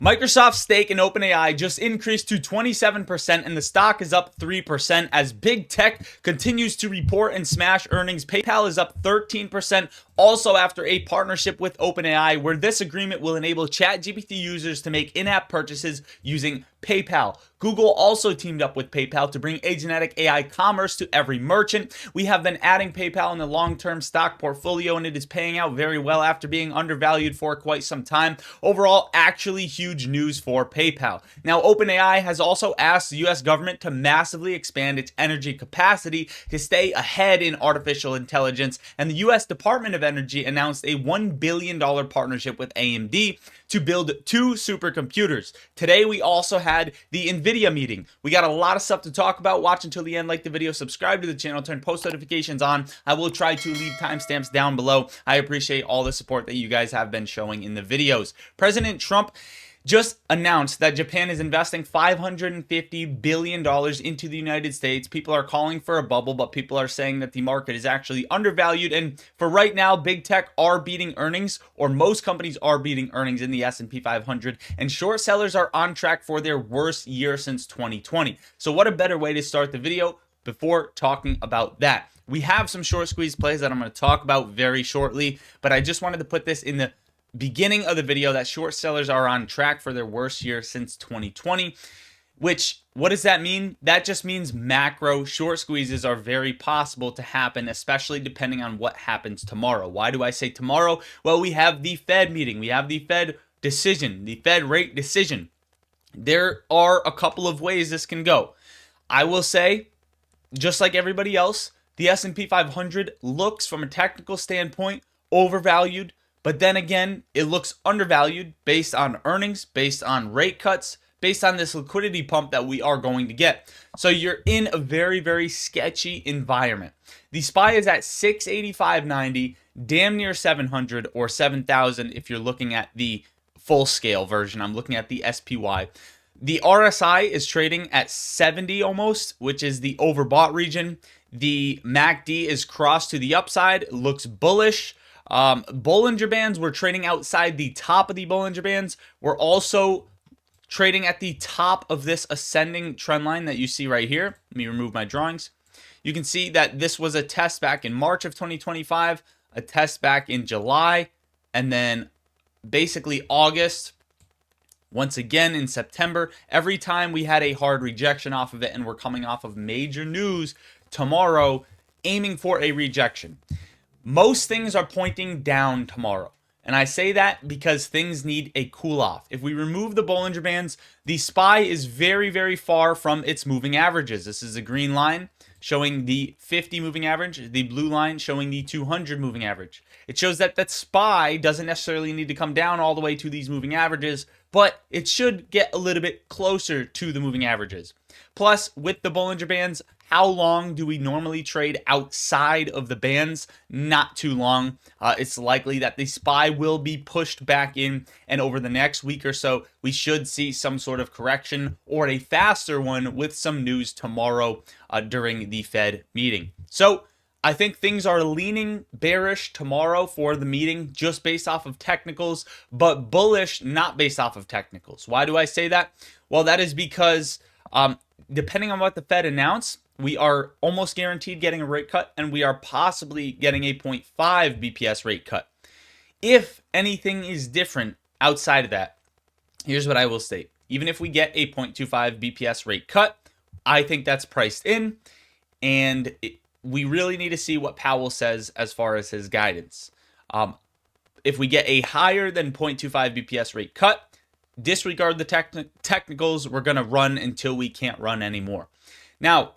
Microsoft's stake in OpenAI just increased to 27% and the stock is up 3% as big tech continues to report and smash earnings. PayPal is up 13%, also after a partnership with OpenAI, where this agreement will enable ChatGPT users to make in-app purchases using PayPal. Google also teamed up with PayPal to bring agentic AI commerce to every merchant. We have been adding PayPal in the long-term stock portfolio, and it is paying out very well after being undervalued for quite some time. Overall, actually huge news for PayPal. Now, OpenAI has also asked the US government to massively expand its energy capacity to stay ahead in artificial intelligence, and the US Department of Energy announced a $1 billion partnership with AMD to build 2 supercomputers. Today, we also had the NVIDIA meeting. We got a lot of stuff to talk about. Watch until the end, like the video, subscribe to the channel, turn post notifications on. I will try to leave timestamps down below. I appreciate all the support that you guys have been showing in the videos. President Trump just announced that Japan is investing $550 billion into the United States. People are calling for a bubble, but people are saying that the market is actually undervalued. And for right now, big tech are beating earnings, or most companies are beating earnings in the S&P 500. And short sellers are on track for their worst year since 2020. So what a better way to start the video before talking about that. We have some short squeeze plays that I'm going to talk about very shortly, but I just wanted to put this in the beginning of the video that short sellers are on track for their worst year since 2020. Which, what does that mean? That just means macro short squeezes are very possible to happen, especially depending on what happens tomorrow. Why do I say tomorrow? Well, we have the Fed meeting. We have the Fed decision, the Fed rate decision. There are a couple of ways this can go. I will say, just like everybody else, the S&P 500 looks, from a technical standpoint, overvalued. But then again, it looks undervalued based on earnings, based on rate cuts, based on this liquidity pump that we are going to get. So you're in a very, very sketchy environment. The SPY is at 685.90, damn near 700 or 7,000 if you're looking at the full scale version. I'm looking at the SPY. The RSI is trading at 70 almost, which is the overbought region. The MACD is crossed to the upside, it looks bullish. Bollinger Bands, we're trading outside the top of the Bollinger Bands. We're also trading at the top of this ascending trend line that you see right here. Let me remove my drawings. You can see that this was a test back in March of 2025, a test back in July, and then basically August, once again in September. Every time we had a hard rejection off of it, and we're coming off of major news tomorrow aiming for a rejection. Most things are pointing down tomorrow. And I say that because things need a cool off. If we remove the Bollinger Bands, the SPY is very, very far from its moving averages. This is a green line showing the 50 moving average, the blue line showing the 200 moving average. It shows that that SPY doesn't necessarily need to come down all the way to these moving averages, but it should get a little bit closer to the moving averages. Plus, with the Bollinger Bands, how long do we normally trade outside of the bands? Not too long. It's likely that the SPY will be pushed back in, and over the next week or so, we should see some sort of correction or a faster one with some news tomorrow during the Fed meeting. So I think things are leaning bearish tomorrow for the meeting just based off of technicals, but bullish not based off of technicals. Why do I say that? Well, that is because depending on what the Fed announce, we are almost guaranteed getting a rate cut, and we are possibly getting a 0.5 BPS rate cut. If anything is different outside of that, here's what I will state. Even if we get a 0.25 BPS rate cut, I think that's priced in, and we really need to see what Powell says as far as his guidance. If we get a higher than 0.25 BPS rate cut, disregard the technicals. We're going to run until we can't run anymore. Now,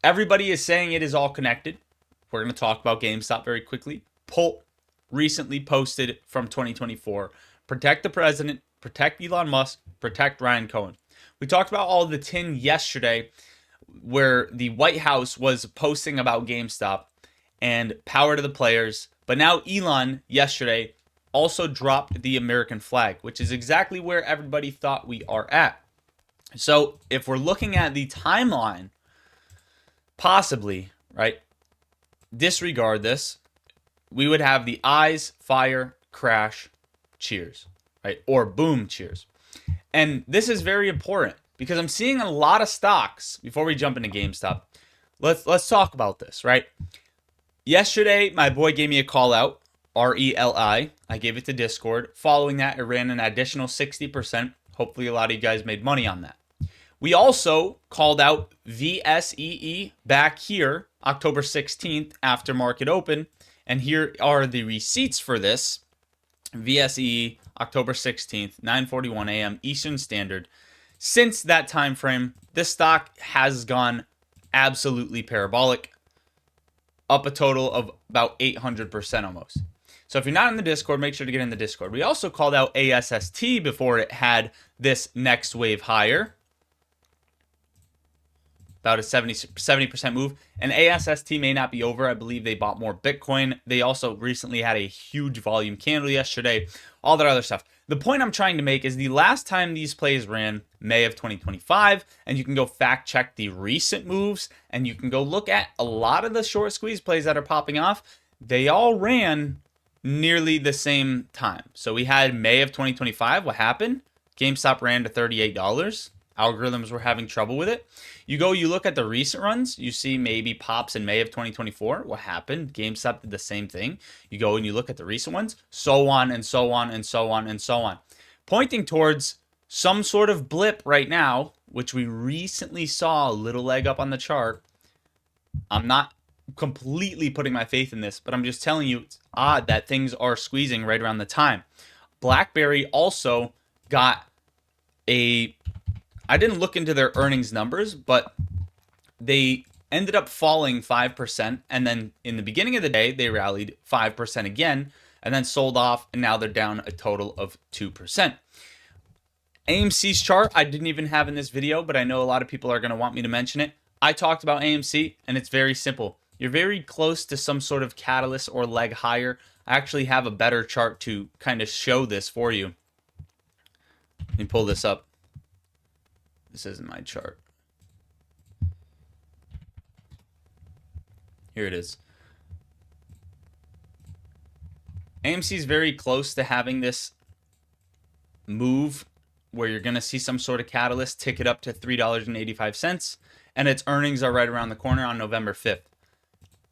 everybody is saying it is all connected. We're going to talk about GameStop very quickly. Pult recently posted from 2024, protect the president, protect Elon Musk, protect Ryan Cohen. We talked about all the tin yesterday where the White House was posting about GameStop and power to the players. But now Elon yesterday also dropped the American flag, which is exactly where everybody thought we are at. So if we're looking at the timeline, possibly, right, disregard this, we would have the eyes, fire, crash, cheers, right? Or boom, cheers. And this is very important because I'm seeing a lot of stocks. Before we jump into GameStop, let's talk about this, right? Yesterday, my boy gave me a call out, RELI. I gave it to Discord. Following that, it ran an additional 60%. Hopefully, a lot of you guys made money on that. We also called out VSEE back here, October 16th, after market open. And here are the receipts for this. VSEE, October 16th, 9:41 a.m. Eastern Standard. Since that time frame, this stock has gone absolutely parabolic, up a total of about 800% almost. So if you're not in the Discord, make sure to get in the Discord. We also called out ASST before it had this next wave higher, about a 70% move. And ASST may not be over. I believe they bought more Bitcoin. They also recently had a huge volume candle yesterday, all that other stuff. The point I'm trying to make is the last time these plays ran, May of 2025, and you can go fact check the recent moves, and you can go look at a lot of the short squeeze plays that are popping off. They all ran nearly the same time. So we had May of 2025. What happened? GameStop ran to $38. Algorithms were having trouble with it. You look at the recent runs, you see maybe pops in May of 2024. What happened? GameStop did the same thing. You go and you look at the recent ones, so on and so on and so on and so on. Pointing towards some sort of blip right now, which we recently saw a little leg up on the chart. I'm not completely putting my faith in this, but I'm just telling you it's odd that things are squeezing right around the time. BlackBerry also got I didn't look into their earnings numbers, but they ended up falling 5%. And then in the beginning of the day, they rallied 5% again and then sold off. And now they're down a total of 2%. AMC's chart, I didn't even have in this video, but I know a lot of people are going to want me to mention it. I talked about AMC, and it's very simple. You're very close to some sort of catalyst or leg higher. I actually have a better chart to kind of show this for you. Let me pull this up. This isn't my chart. Here it is. AMC is very close to having this move where you're going to see some sort of catalyst tick it up to $3.85, and its earnings are right around the corner on November 5th.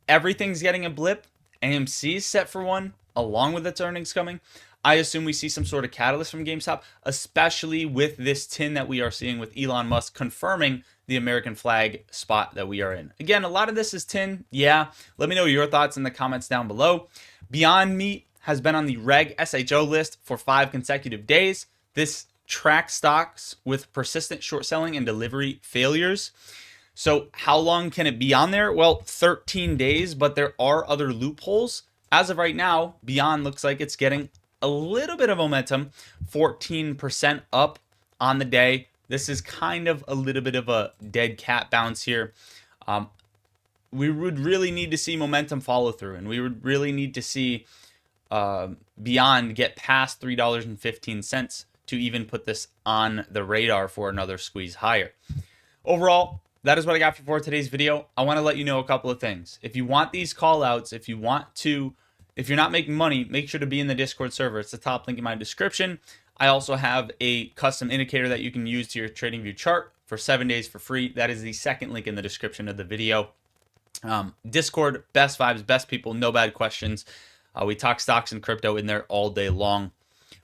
Everything's getting a blip. AMC is set for one, along with its earnings coming. I assume we see some sort of catalyst from GameStop, especially with this tin that we are seeing with Elon Musk confirming the American flag spot that we are in. Again, a lot of this is tin. Yeah, let me know your thoughts in the comments down below. Beyond Meat has been on the Reg SHO list for 5 consecutive days. This tracks stocks with persistent short selling and delivery failures. So how long can it be on there? Well, 13 days, but there are other loopholes. As of right now, Beyond looks like it's getting a little bit of momentum, 14% up on the day. This is kind of a little bit of a dead cat bounce here. We would really need to see momentum follow through, and we would really need to see Beyond get past $3.15 to even put this on the radar for another squeeze higher. Overall, that is what I got for today's video. I want to let you know a couple of things. If you want these call outs, if you're not making money, make sure to be in the Discord server. It's the top link in my description. I also have a custom indicator that you can use to your TradingView chart for 7 days for free. That is the second link in the description of the video. Discord, best vibes, best people, no bad questions. We talk stocks and crypto in there all day long,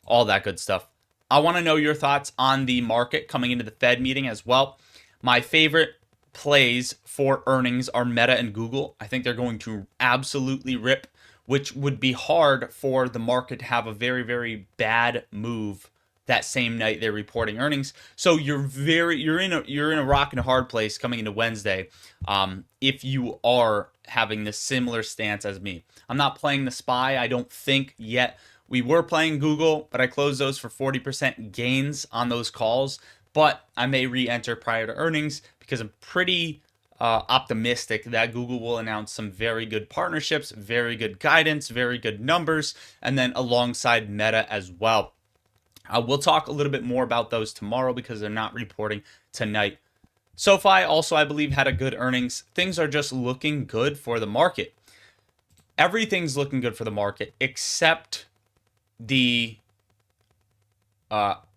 all that good stuff. I want to know your thoughts on the market coming into the Fed meeting as well. My favorite plays for earnings are Meta and Google. I think they're going to absolutely rip, which would be hard for the market to have a very, very bad move that same night they're reporting earnings. So you're in a rock and a hard place coming into Wednesday if you are having this similar stance as me. I'm not playing the SPY, I don't think yet. We were playing Google, but I closed those for 40% gains on those calls. But I may re-enter prior to earnings because I'm pretty optimistic that Google will announce some very good partnerships, very good guidance, very good numbers, and then alongside Meta as well. We'll talk a little bit more about those tomorrow because they're not reporting tonight. SoFi also, I believe, had a good earnings. Things are just looking good for the market. Everything's looking good for the market except the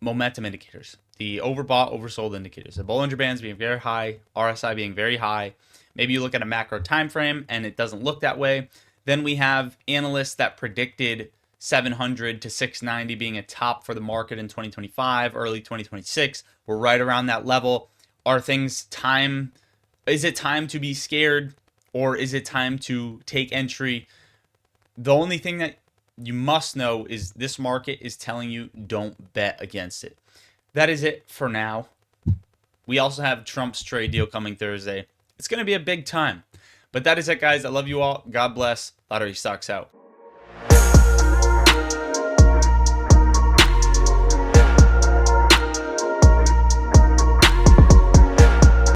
momentum indicators. the overbought, oversold indicators. The Bollinger Bands being very high, RSI being very high. Maybe you look at a macro time frame and it doesn't look that way. Then we have analysts that predicted 700 to 690 being a top for the market in 2025, early 2026. We're right around that level. Are things time? Is it time to be scared, or is it time to take entry? The only thing that you must know is this market is telling you don't bet against it. That is it for now. We also have Trump's trade deal coming Thursday. It's going to be a big time. But that is it, guys. I love you all. God bless. Lottery Stocks out.